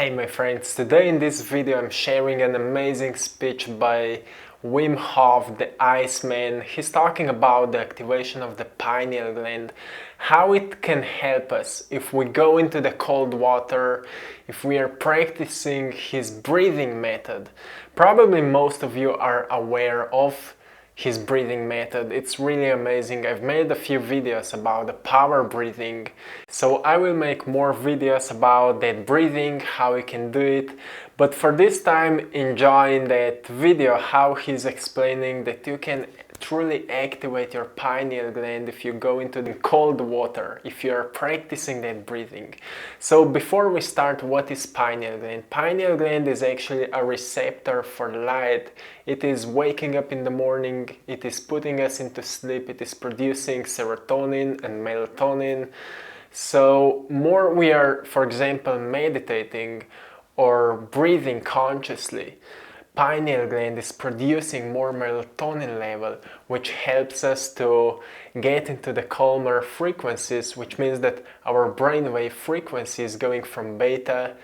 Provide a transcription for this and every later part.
Hey my friends, today in this video I'm sharing an amazing speech by Wim Hof, the Iceman. He's talking about the activation of the pineal gland, how it can help us if we go into the cold water, if we are practicing his breathing method. Probably most of you are aware of his breathing method. It's really amazing. I've made a few videos about the power breathing, so I will make more videos about that breathing, how you can do it. But for this time, enjoy in that video how he's explaining that you can truly activate your pineal gland if you go into the cold water, if you are practicing that breathing. So before we start, what is pineal gland? Pineal gland is actually a receptor for light. It is waking up in the morning, it is putting us into sleep, it is producing serotonin and melatonin. So more we are, for example, meditating or breathing consciously, pineal gland is producing more melatonin level, which helps us to get into the calmer frequencies, which means that our brainwave frequency is going from beta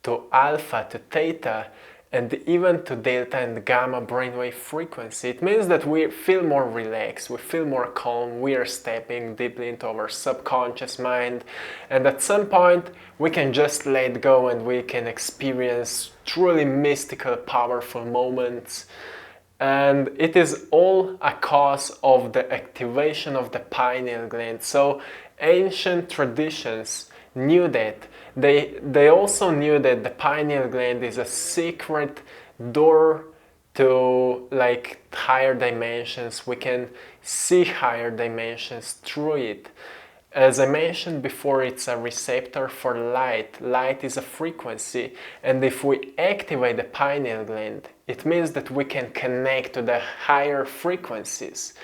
to alpha to theta and even to delta and gamma brainwave frequency. It means that we feel more relaxed, we feel more calm, we are stepping deeply into our subconscious mind, and at some point we can just let go and we can experience truly mystical, powerful moments. And it is all a cause of the activation of the pineal gland. So ancient traditions knew that. They also knew that the pineal gland is a secret door to like higher dimensions. We can see higher dimensions through it. As I mentioned before, it's a receptor for light. Light is a frequency, and if we activate the pineal gland, it means that we can connect to the higher frequencies.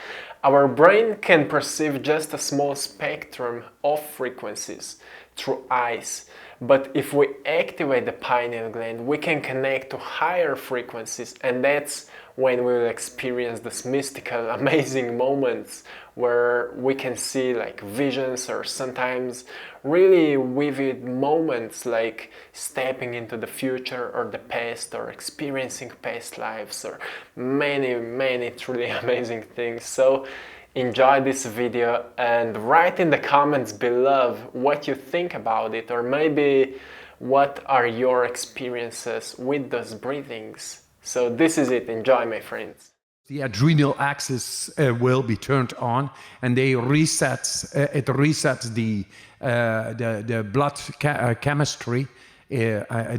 Our brain can perceive just a small spectrum of frequencies through eyes, but if we activate the pineal gland, we can connect to higher frequencies, and that's when we will experience these mystical, amazing moments where we can see like visions or sometimes really vivid moments like stepping into the future or the past or experiencing past lives or many truly amazing things. So enjoy this video and write in the comments below what you think about it, or maybe what are your experiences with those breathings. So this is it. Enjoy, my friends. The adrenal axis will be turned on, and it resets the blood chemistry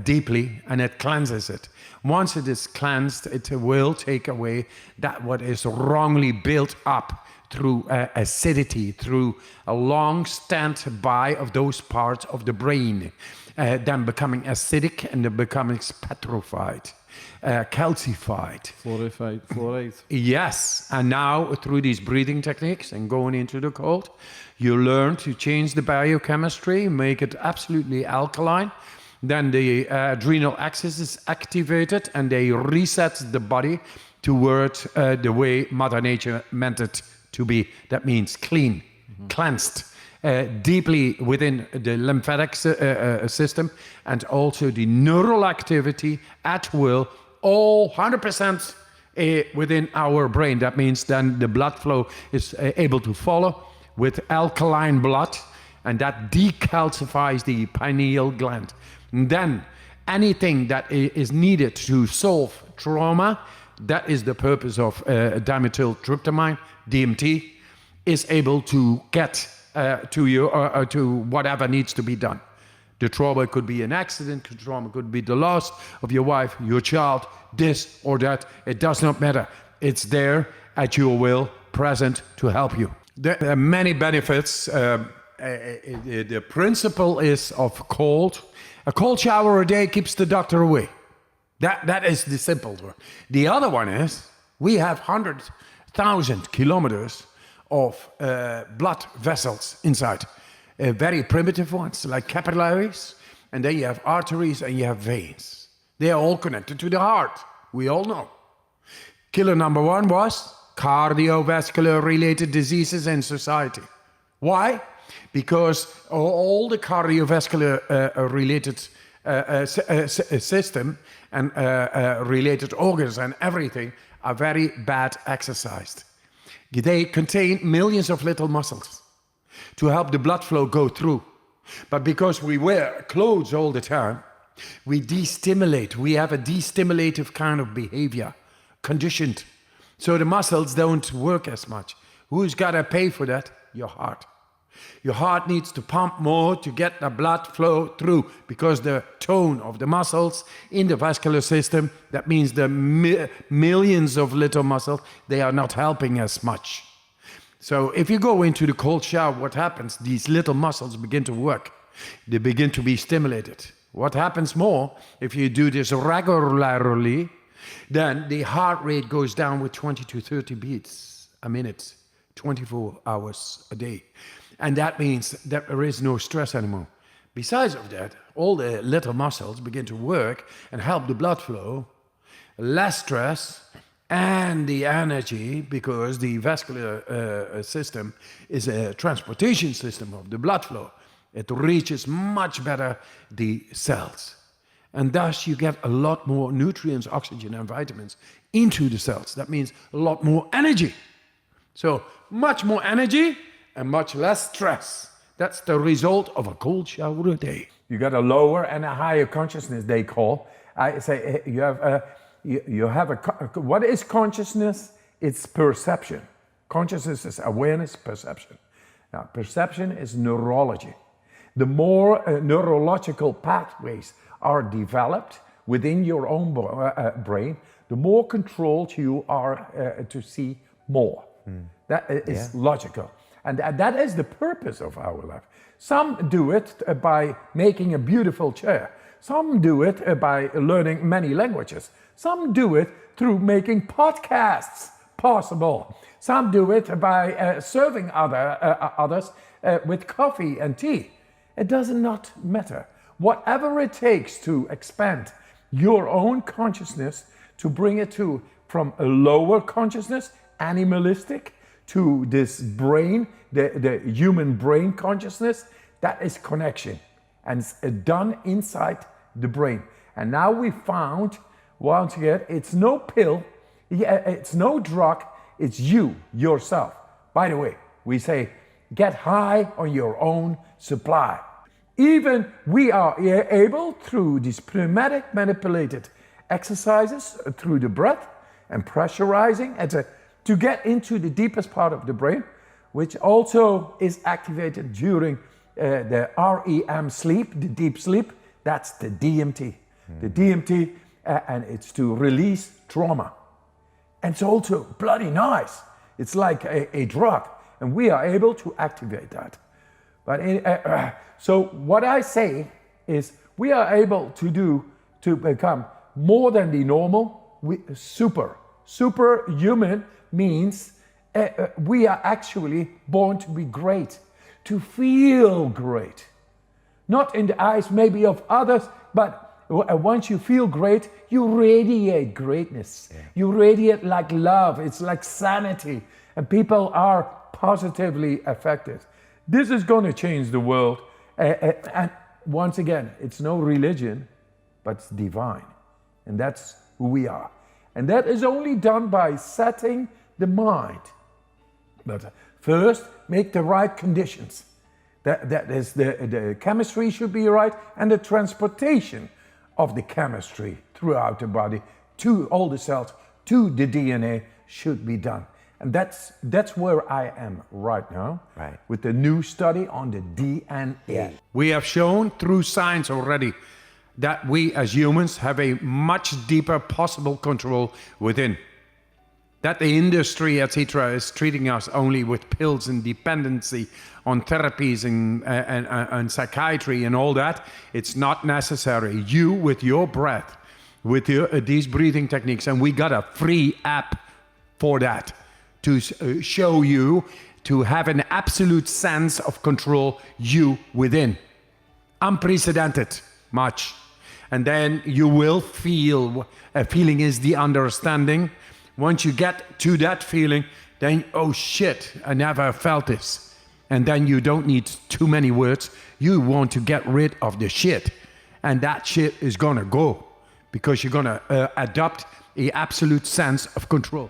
deeply, and it cleanses it. Once it is cleansed, it will take away that what is wrongly built up through acidity, through a long standby of those parts of the brain, then becoming acidic and then becoming petrified. Calcified. Fluoride. Yes, and now through these breathing techniques and going into the cold, you learn to change the biochemistry, make it absolutely alkaline. Then the adrenal axis is activated and they reset the body towards the way Mother Nature meant it to be. That means clean, cleansed. Deeply within the lymphatic system, and also the neural activity at will, all 100% within our brain. That means then the blood flow is able to follow with alkaline blood, and that decalcifies the pineal gland. And then anything that is needed to solve trauma, that is the purpose of dimethyltryptamine, DMT, is able to get to you or to whatever needs to be done. The trauma could be an accident, the trauma could be the loss of your wife, your child, this or that. It does not matter. It's there at your will, present to help you. There are many benefits. The principle is of cold. A cold shower a day keeps the doctor away. That is the simple one. The other one is we have 100,000 kilometers of blood vessels inside. Very primitive ones like capillaries, and then you have arteries and you have veins. They are all connected to the heart. We all know. Killer number one was cardiovascular related diseases in society. Why? Because all the cardiovascular related system and related organs and everything are very bad exercised. They contain millions of little muscles to help the blood flow go through. But because we wear clothes all the time, we destimulate. We have a destimulative kind of behavior, conditioned. So the muscles don't work as much. Who's got to pay for that? Your heart. Your heart needs to pump more to get the blood flow through, because the tone of the muscles in the vascular system, that means the millions of little muscles, they are not helping as much. So if you go into the cold shower, what happens? These little muscles begin to work. They begin to be stimulated. What happens more, if you do this regularly, then the heart rate goes down with 20 to 30 beats a minute, 24 hours a day. And that means that there is no stress anymore. Besides of that, all the little muscles begin to work and help the blood flow, less stress, and the energy, because the vascular system is a transportation system of the blood flow. It reaches much better the cells. And thus you get a lot more nutrients, oxygen and vitamins into the cells. That means a lot more energy. So much more energy and much less stress. That's the result of a cold shower a day. You got a lower and a higher consciousness, they call. I say you have what is consciousness? It's perception. Consciousness is awareness, perception. Now, perception is neurology. The more neurological pathways are developed within your own brain, the more controlled you are to see more. That is logical. And that is the purpose of our life. Some do it by making a beautiful chair. Some do it by learning many languages. Some do it through making podcasts possible. Some do it by serving others with coffee and tea. It does not matter. Whatever it takes to expand your own consciousness, to bring it from a lower consciousness, animalistic, to this brain, the human brain consciousness, that is connection. And it's done inside the brain. And now we found, once again, it's no pill, it's no drug, it's you, yourself. By the way, we say, get high on your own supply. Even we are able, through these pneumatic manipulated exercises, through the breath and pressurizing, to get into the deepest part of the brain, which also is activated during the REM sleep, the deep sleep. That's the DMT. The DMT, and it's to release trauma. And it's also bloody nice. It's like a drug, and we are able to activate that. But so what I say is, we are able to become more than the normal. Superhuman means we are actually born to be great, to feel great. Not in the eyes maybe of others, but once you feel great, you radiate greatness. Yeah. You radiate like love. It's like sanity. And people are positively affected. This is going to change the world. And once again, it's no religion, but it's divine. And that's who we are. And that is only done by setting the mind. But first, make the right conditions. That is, the chemistry should be right, and the transportation of the chemistry throughout the body to all the cells, to the DNA, should be done. And that's where I am right now, with the new study on the DNA. Yeah. We have shown through science already that we as humans have a much deeper possible control within. That the industry, etc., is treating us only with pills and dependency on therapies and psychiatry and all that, it's not necessary. You, with your breath, with these breathing techniques, and we got a free app for that, to show you, to have an absolute sense of control, you within. Unprecedented, much. And then you will feel, a feeling is the understanding. Once you get to that feeling, then, oh shit, I never felt this. And then you don't need too many words. You want to get rid of the shit. and that shit is gonna go because you're gonna adopt a absolute sense of control.